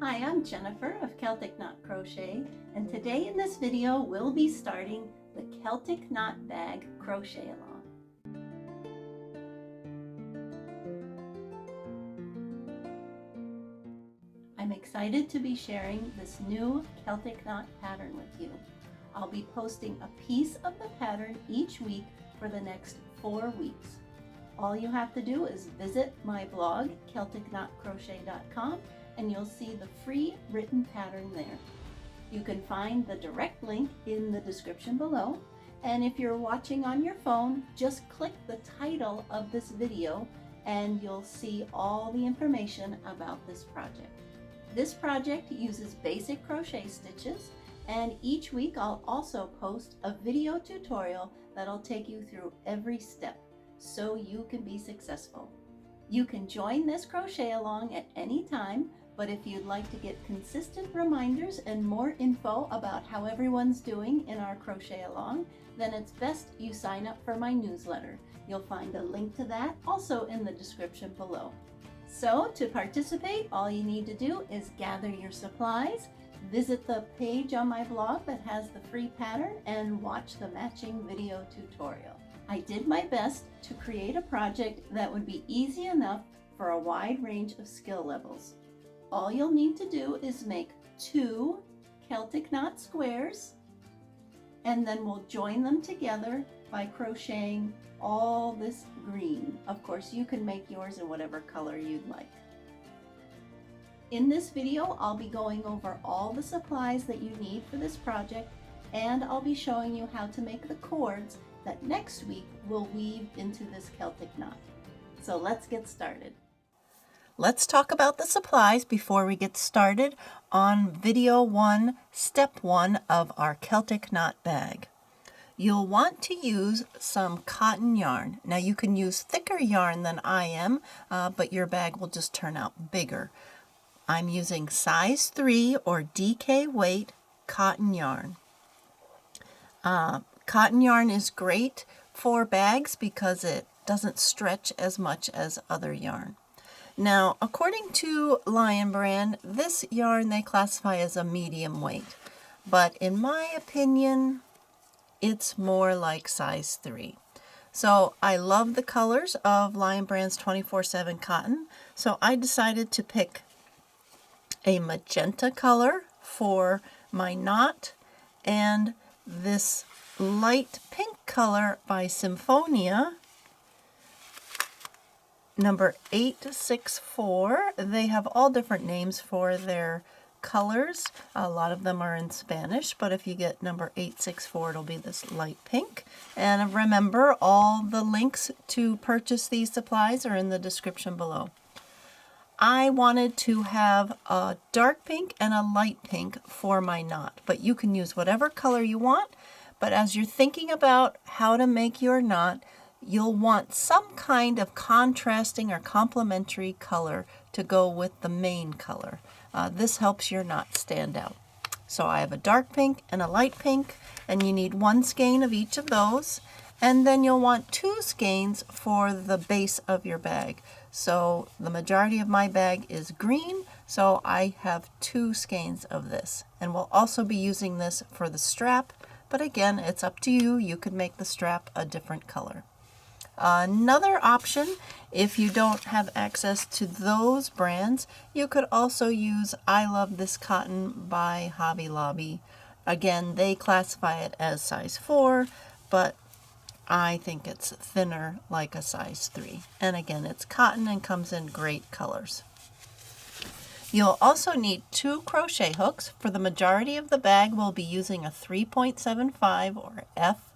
Hi, I'm Jennifer of Celtic Knot Crochet, and today in this video we'll be starting the Celtic Knot Bag Crochet-a-long. I'm excited to be sharing this new Celtic Knot pattern with you. I'll be posting a piece of the pattern each week for the next 4 weeks. All you have to do is visit my blog, CelticKnotCrochet.com, and you'll see the free written pattern there. You can find the direct link in the description below, and if you're watching on your phone, just click the title of this video and you'll see all the information about this project. This project uses basic crochet stitches, and each week I'll also post a video tutorial that'll take you through every step so you can be successful. You can join this crochet along at any time, but if you'd like to get consistent reminders and more info about how everyone's doing in our crochet along, then it's best you sign up for my newsletter. You'll find a link to that also in the description below. So to participate, all you need to do is gather your supplies, visit the page on my blog that has the free pattern, and watch the matching video tutorial. I did my best to create a project that would be easy enough for a wide range of skill levels. All you'll need to do is make 2 Celtic knot squares, and then we'll join them together by crocheting all this green. Of course, you can make yours in whatever color you'd like. In this video, I'll be going over all the supplies that you need for this project, and I'll be showing you how to make the cords that next week we'll weave into this Celtic knot. So let's get started. Let's talk about the supplies before we get started on video 1, step 1 of our Celtic Knot Bag. You'll want to use some cotton yarn. Now you can use thicker yarn than I am, but your bag will just turn out bigger. I'm using size 3 or DK weight cotton yarn. Cotton yarn is great for bags because it doesn't stretch as much as other yarn. Now, according to LionBrand, this yarn they classify as a medium weight, but in my opinion, it's more like size 3. So I love the colors of LionBrand's 24/7 cotton, so I decided to pick a magenta color for my knot and this light pink color by Sinfonia, number 864. They have all different names for their colors. A lot of them are in Spanish, but if you get number 864, it'll be this light pink. And remember, all the links to purchase these supplies are in the description below. I wanted to have a dark pink and a light pink for my knot, but you can use whatever color you want. But as you're thinking about how to make your knot, you'll want some kind of contrasting or complementary color to go with the main color. This helps your knot stand out. So I have a dark pink and a light pink, and you need 1 skein of each of those. And then you'll want 2 skeins for the base of your bag. So the majority of my bag is green, so I have 2 skeins of this. And we'll also be using this for the strap, but again, it's up to you. You could make the strap a different color. Another option, if you don't have access to those brands, you could also use I Love This Cotton by Hobby Lobby. Again, they classify it as size 4, but I think it's thinner like a size 3. And again, it's cotton and comes in great colors. You'll also need 2 crochet hooks. For the majority of the bag, we'll be using a 3.75 or F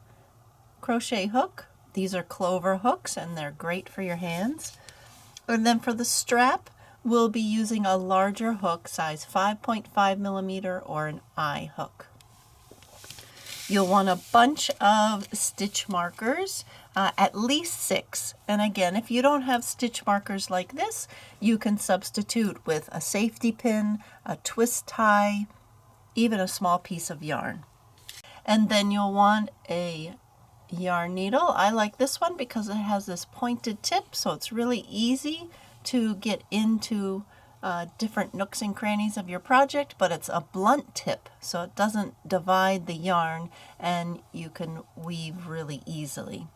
crochet hook. These are clover hooks and they're great for your hands. And then for the strap, we'll be using a larger hook, size 5.5 millimeter or an I hook. You'll want a bunch of stitch markers, at least 6. And again, if you don't have stitch markers like this, you can substitute with a safety pin, a twist tie, even a small piece of yarn. And then you'll want a yarn needle. I like this one because it has this pointed tip, so it's really easy to get into different nooks and crannies of your project, but it's a blunt tip, so it doesn't divide the yarn and you can weave really easily.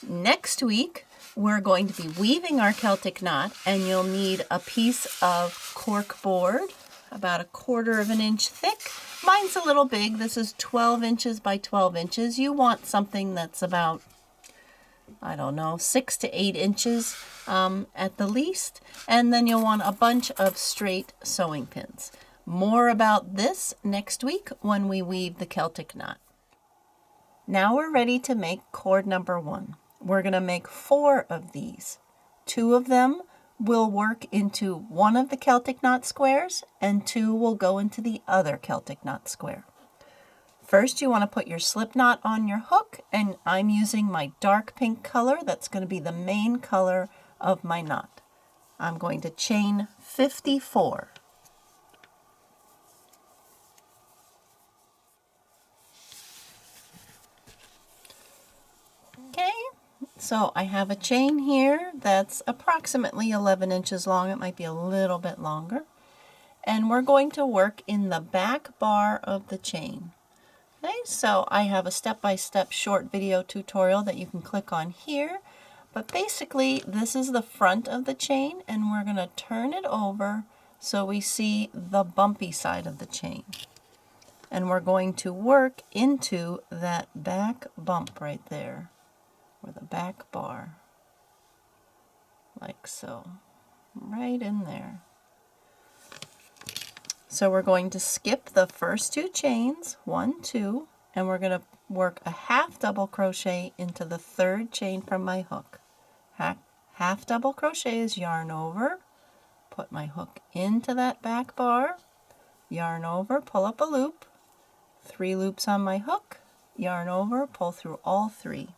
Next week, we're going to be weaving our Celtic knot, and you'll need a piece of cork board, about 1/4 of an inch thick. Mine's a little big. This is 12 inches by 12 inches. You want something that's about, I don't know, 6 to 8 inches at the least. And then you'll want a bunch of straight sewing pins. More about this next week when we weave the Celtic knot. Now we're ready to make cord number 1. We're going to make 4 of these. 2 of them will work into one of the Celtic knot squares, and 2 will go into the other Celtic knot square. First, you want to put your slip knot on your hook, and I'm using my dark pink color. That's going to be the main color of my knot. I'm going to chain 54. Okay, so I have a chain here that's approximately 11 inches long. It might be a little bit longer. And we're going to work in the back bar of the chain. Okay, so I have a step-by-step short video tutorial that you can click on here. But basically, this is the front of the chain, and we're going to turn it over so we see the bumpy side of the chain. And we're going to work into that back bump right there, or the back bar, like so, right in there. So we're going to skip the first 2 chains, 1, 2, and we're going to work a half double crochet into the 3rd chain from my hook. Half double crochet is yarn over, put my hook into that back bar, yarn over, pull up a loop, 3 loops on my hook, yarn over, pull through all 3.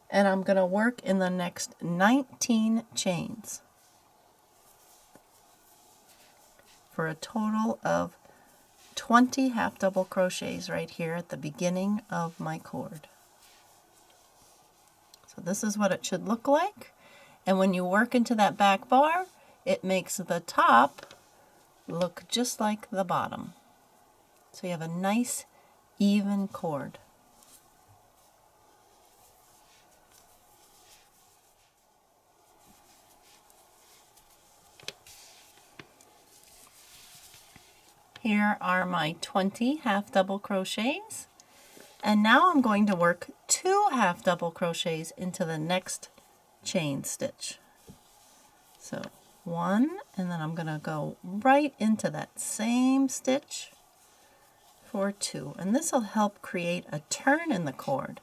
And I'm going to work in the next 19 chains for a total of 20 half double crochets right here at the beginning of my cord. So this is what it should look like. And when you work into that back bar, it makes the top look just like the bottom. So you have a nice even cord. Here are my 20 half double crochets, and now I'm going to work 2 half double crochets into the next chain stitch. So 1, and then I'm going to go right into that same stitch for 2, and this will help create a turn in the cord.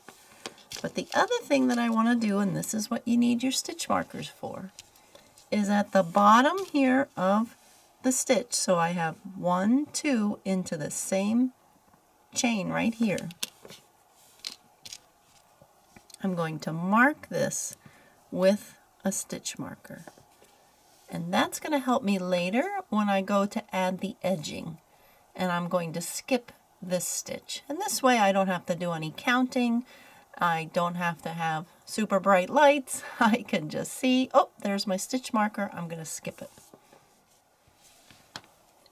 But the other thing that I want to do, and this is what you need your stitch markers for, is at the bottom here of the stitch, so I have 1, 2 into the same chain right here. I'm going to mark this with a stitch marker, and that's going to help me later when I go to add the edging, and I'm going to skip this stitch, and this way I don't have to do any counting. I don't have to have super bright lights. I can just see, oh, there's my stitch marker. I'm going to skip it.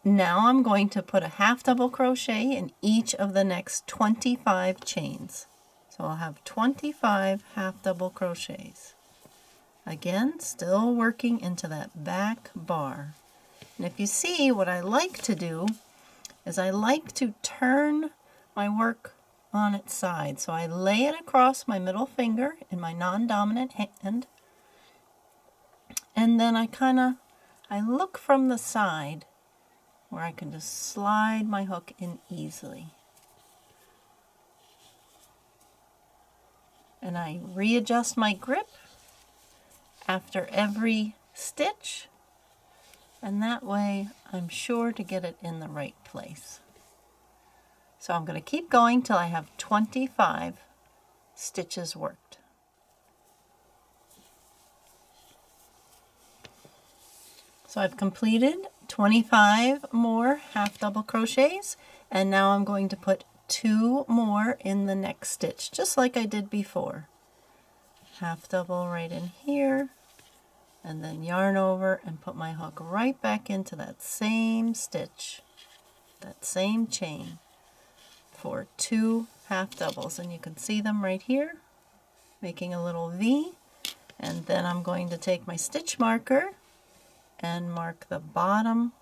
Now I'm going to put a half double crochet in each of the next 25 chains. So I'll have 25 half double crochets. Again, still working into that back bar. And if you see, what I like to do is I like to turn my work on its side. So I lay it across my middle finger in my non-dominant hand, and then I look from the side where I can just slide my hook in easily. And I readjust my grip after every stitch, and that way I'm sure to get it in the right place. So I'm going to keep going till I have 25 stitches worked. So I've completed 25 more half double crochets, and now I'm going to put 2 more in the next stitch, just like I did before. Half double right in here, and then yarn over and put my hook right back into that same stitch, that same chain, for 2 half doubles, and you can see them right here making a little V. And then I'm going to take my stitch marker and mark the bottom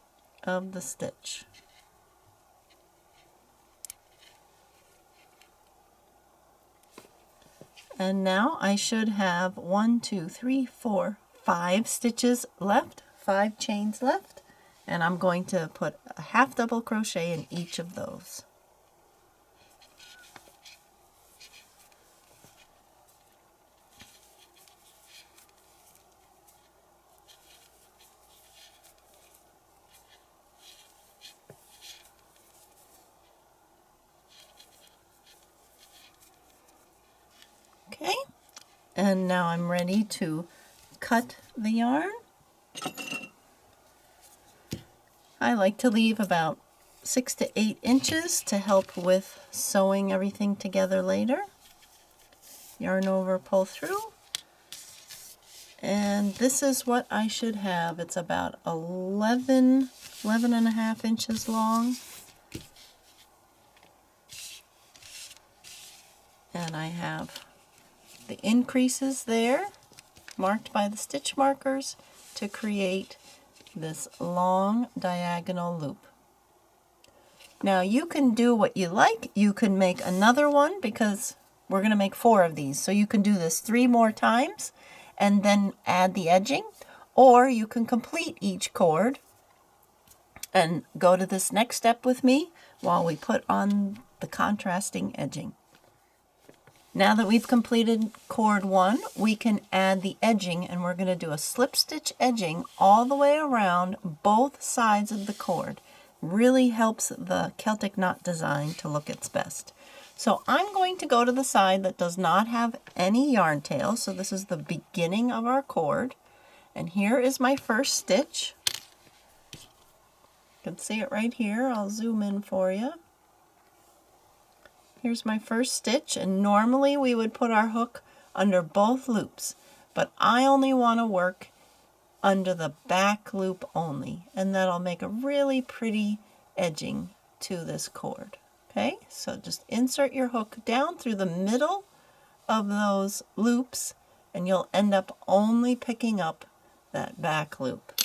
of the stitch. And now I should have 1, 2, 3, 4, 5 stitches left, 5 chains left, and I'm going to put a half double crochet in each of those. Okay, and now I'm ready to cut the yarn. I like to leave about 6 to 8 inches to help with sewing everything together later. Yarn over, pull through, and this is what I should have. It's about 11 and a half inches long, and I have the increases there marked by the stitch markers to create this long diagonal loop. Now you can do what you like. You can make another one, because we're going to make 4 of these, so you can do this 3 more times and then add the edging, or you can complete each cord and go to this next step with me while we put on the contrasting edging. Now that we've completed cord 1, we can add the edging, and we're going to do a slip stitch edging all the way around both sides of the cord. Really helps the Celtic knot design to look its best. So I'm going to go to the side that does not have any yarn tail, so this is the beginning of our cord, and here is my first stitch. You can see it right here. I'll zoom in for you. Here's my first stitch, and normally we would put our hook under both loops, but I only want to work under the back loop only, and that'll make a really pretty edging to this cord. Okay, so just insert your hook down through the middle of those loops, and you'll end up only picking up that back loop.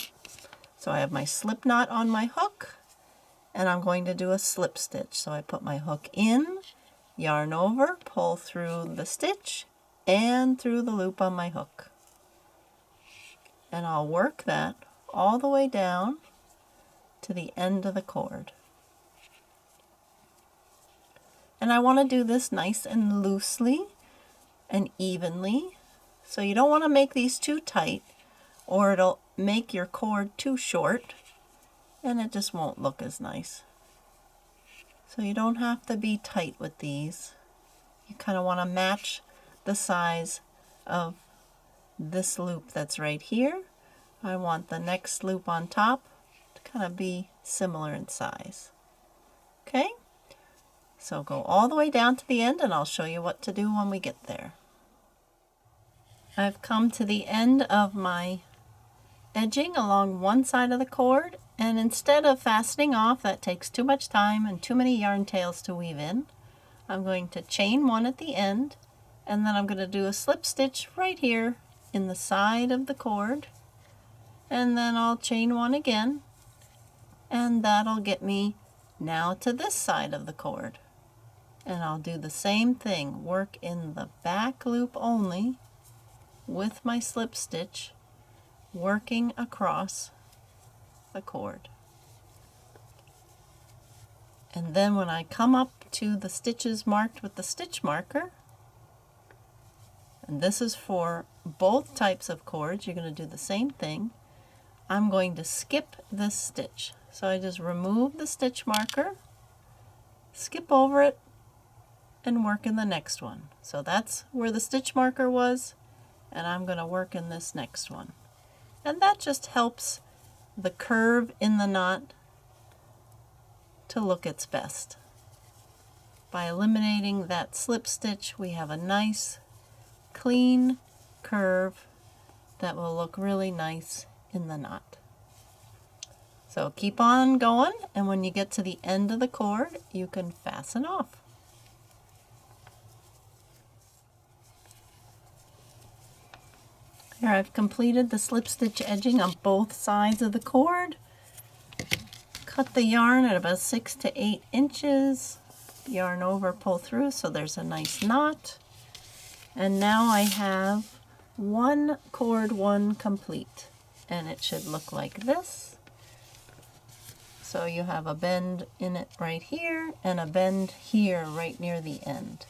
So I have my slip knot on my hook, and I'm going to do a slip stitch. So I put my hook in, yarn over, pull through the stitch and through the loop on my hook. And I'll work that all the way down to the end of the cord. And I want to do this nice and loosely and evenly. So you don't want to make these too tight, or it'll make your cord too short and it just won't look as nice. So you don't have to be tight with these. You kind of want to match the size of this loop that's right here. I want the next loop on top to kind of be similar in size. Okay, so go all the way down to the end, and I'll show you what to do when we get there. I've come to the end of my edging along one side of the cord, and instead of fastening off, that takes too much time and too many yarn tails to weave in, I'm going to chain one at the end, and then I'm going to do a slip stitch right here in the side of the cord, and then I'll chain one again, and that'll get me now to this side of the cord. And I'll do the same thing, work in the back loop only with my slip stitch, working across the cord. And then when I come up to the stitches marked with the stitch marker, and this is for both types of cords, you're going to do the same thing, I'm going to skip this stitch. So I just remove the stitch marker, skip over it, and work in the next one. So that's where the stitch marker was, and I'm going to work in this next one. And that just helps the curve in the knot to look its best. By eliminating that slip stitch, we have a nice clean curve that will look really nice in the knot. So keep on going, and when you get to the end of the cord, you can fasten off. Here I've completed the slip stitch edging on both sides of the cord. Cut the yarn at about 6 to 8 inches. Yarn over, pull through so there's a nice knot. And now I have one cord 1 complete, and it should look like this. So you have a bend in it right here and a bend here right near the end.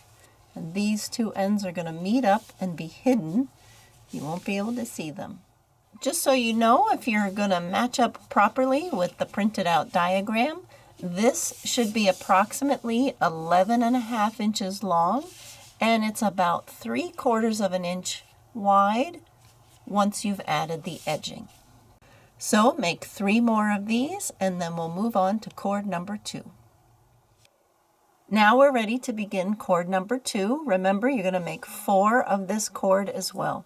And these two ends are going to meet up and be hidden. You won't be able to see them. Just so you know, if you're going to match up properly with the printed out diagram, this should be approximately 11.5 inches long, and it's about 3/4 of an inch wide once you've added the edging. So make 3 more of these, and then we'll move on to cord number 2. Now we're ready to begin cord number 2. Remember, you're going to make 4 of this cord as well.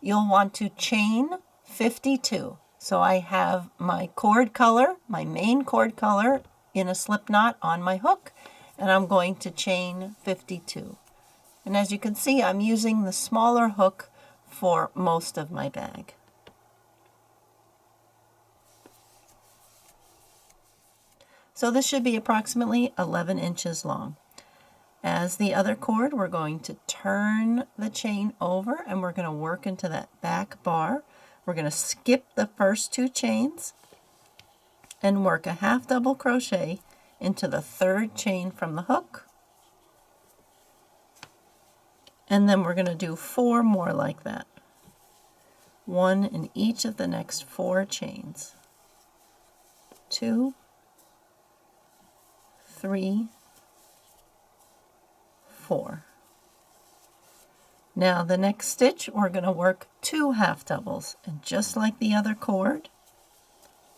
You'll want to chain 52. So I have my cord color, my main cord color, in a slip knot on my hook, and I'm going to chain 52. And as you can see, I'm using the smaller hook for most of my bag. So this should be approximately 11 inches long. As the other cord, we're going to turn the chain over and we're going to work into that back bar. We're going to skip the first 2 chains and work a half double crochet into the 3rd chain from the hook. And then we're going to do 4 more like that. 1 in each of the next 4 chains. 2, 3, 4. Now the next stitch, we're going to work 2 half doubles, and just like the other cord,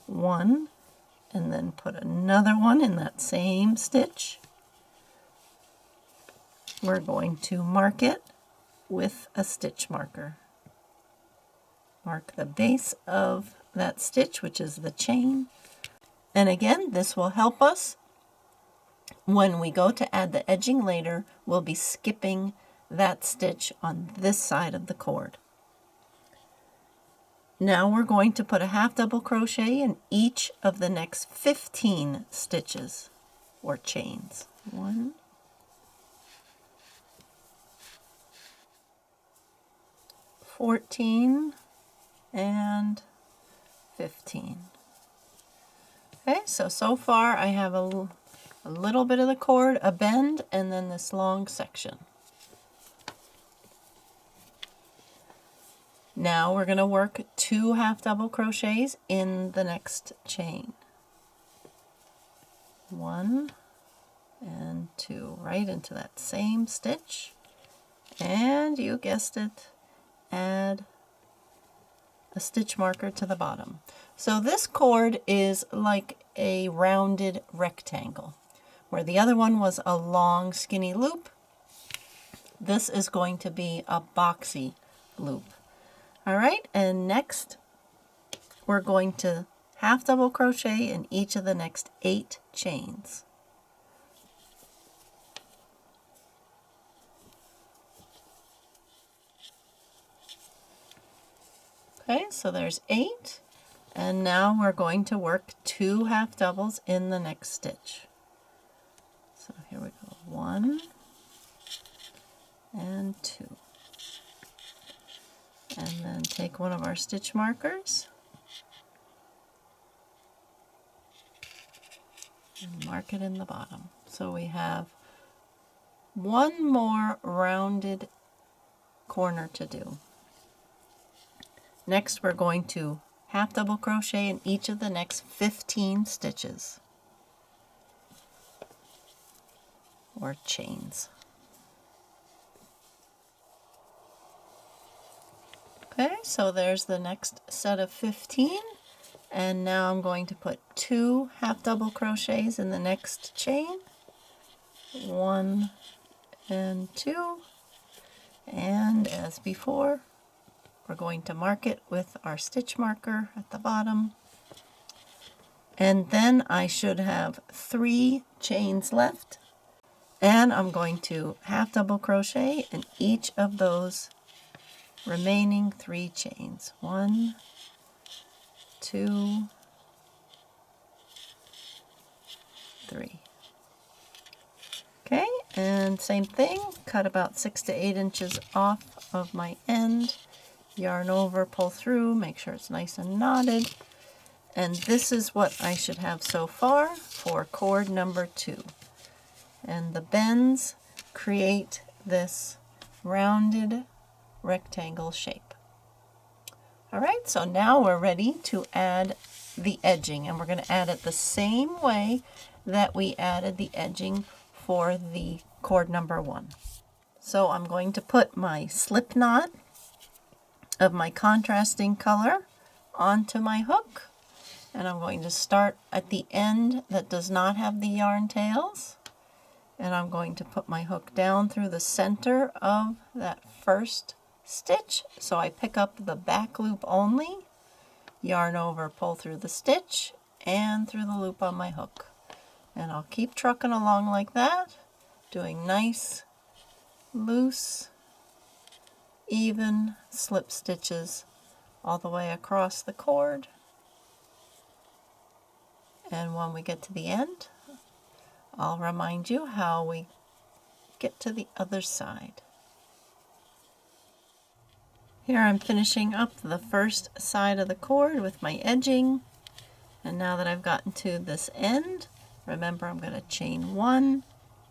1, and then put another one in that same stitch. We're going to mark it with a stitch marker. Mark the base of that stitch, which is the chain. And again, this will help us when we go to add the edging later. We'll be skipping that stitch on this side of the cord. Now we're going to put a half double crochet in each of the next 15 stitches or chains. 1, 14, and 15. Okay, so far I have a little bit of the cord, a bend, and then this long section. Now we're going to work 2 half double crochets in the next chain. 1 and 2, right into that same stitch. And you guessed it, add a stitch marker to the bottom. So this cord is like a rounded rectangle. Where the other one was a long skinny loop, this is going to be a boxy loop. All right, and next we're going to half double crochet in each of the next 8 chains. Okay, so there's 8, and now we're going to work 2 half doubles in the next stitch. So here we go, 1 and 2. And then take one of our stitch markers and mark it in the bottom. So we have one more rounded corner to do. Next we're going to half double crochet in each of the next 15 stitches or chains. Okay, so there's the next set of 15, and now I'm going to put 2 half double crochets in the next chain, 1 and 2, and as before, We're going to mark it with our stitch marker at the bottom. And then I should have 3 chains left. And I'm going to half double crochet in each of those remaining 3 chains. 1, 2, 3. Okay, and same thing, cut about 6 to 8 inches off of my end, yarn over, pull through, make sure it's nice and knotted. And this is what I should have so far for cord number 2. And the bends create this rounded rectangle shape. All right, so now we're ready to add the edging, and we're going to add it the same way that we added the edging for the cord number 1. So I'm going to put my slip knot of my contrasting color onto my hook, and I'm going to start at the end that does not have the yarn tails, and I'm going to put my hook down through the center of that first stitch, so I pick up the back loop only, yarn over, pull through the stitch and through the loop on my hook. And I'll keep trucking along like that, doing nice, loose, even slip stitches all the way across the cord. And when we get to the end, I'll remind you how we get to the other side. Here I'm finishing up the first side of the cord with my edging. And now that I've gotten to this end, remember I'm going to chain 1,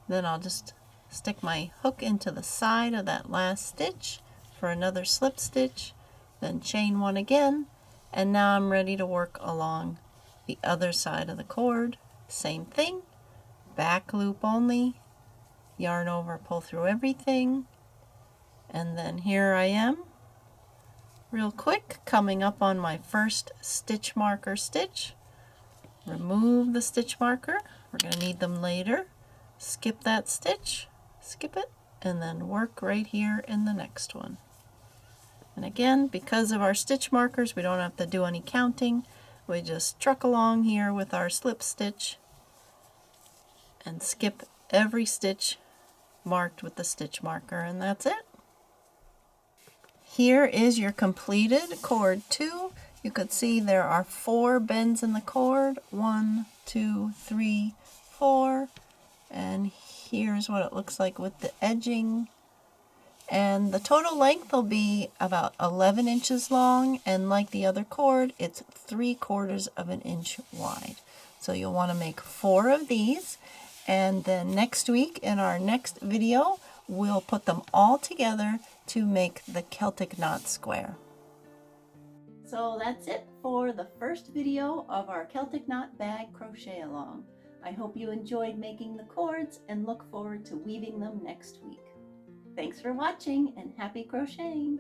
then I'll just stick my hook into the side of that last stitch for another slip stitch, then chain 1 again, and now I'm ready to work along the other side of the cord. Same thing, back loop only, yarn over, pull through everything, and then here I am, real quick, coming up on my first stitch marker stitch. Remove the stitch marker, we're going to need them later. Skip that stitch, skip it, and then work right here in the next one. And again, because of our stitch markers, we don't have to do any counting. We just truck along here with our slip stitch and skip every stitch marked with the stitch marker, and that's it. Here is your completed cord 2. You could see there are 4 bends in the cord, 1, 2, 3, 4, and here's what it looks like with the edging. And the total length will be about 11 inches long, and like the other cord, it's 3/4 of an inch wide. So you'll want to make 4 of these, and then next week in our next video, we'll put them all together to make the Celtic knot square. So that's it for the first video of our Celtic Knot Bag crochet along. I hope you enjoyed making the cords and look forward to weaving them next week. Thanks for watching and happy crocheting!